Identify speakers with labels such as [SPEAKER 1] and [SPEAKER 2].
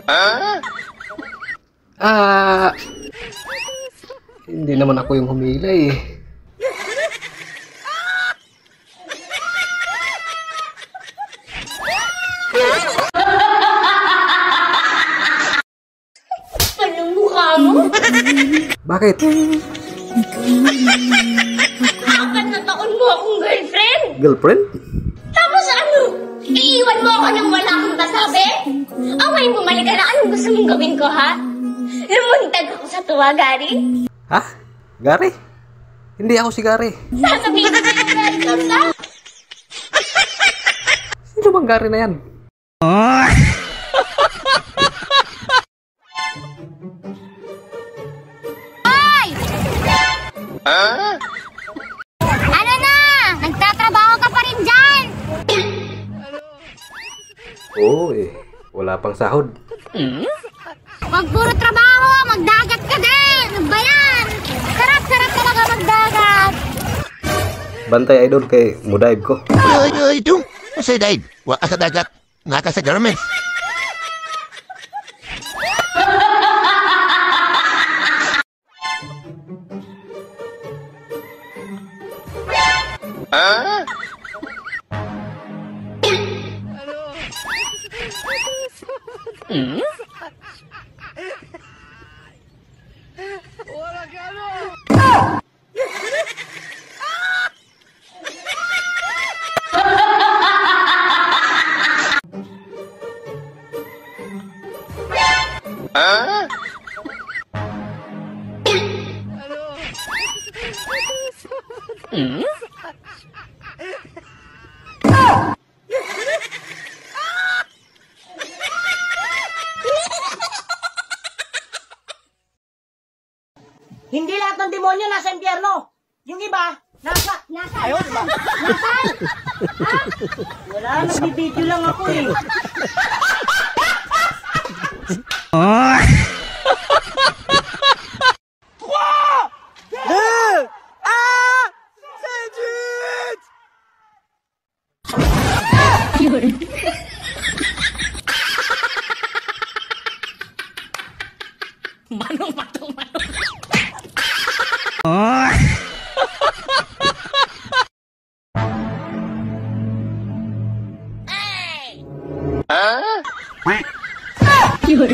[SPEAKER 1] Ah, hindi naman ako yung humila eh.
[SPEAKER 2] Anong mukha mo?
[SPEAKER 1] Bakit?
[SPEAKER 2] Apat na taon mo akong girlfriend.
[SPEAKER 1] Girlfriend?
[SPEAKER 2] Tapos ano? Iiwan mo ako nang wala akong kasabi? Ngayon bumalik ka na. Anong gusto mong gawin ko, ha? Lumuntag ako sa tuwa, Gary?
[SPEAKER 1] Ha? Gary? Hindi ako si Gary.
[SPEAKER 2] Sasabihin ko sa'yo, Gary, ka.
[SPEAKER 1] Sino bang Gary na yan?
[SPEAKER 2] Hoy! Ano na? Nagtatrabaho ka pa rin dyan?
[SPEAKER 1] Oo eh. Wala pang sahod.
[SPEAKER 2] Huwag puro trabaho, magdagat ka din! Ano ba yan? Sarap-sarap talaga magdagat!
[SPEAKER 1] Bantay idol kay mudaig ko.
[SPEAKER 3] Ito, sa daig. Wala sa dagat. Nga ka sa garment.
[SPEAKER 4] Hindi lahat ng demonyo nasa impyerno. Yung iba, nasa. Ayaw, diba? Nasaan? Ha? Wala, nagbibideo lang ako eh.
[SPEAKER 2] Manong matong manong. Yun.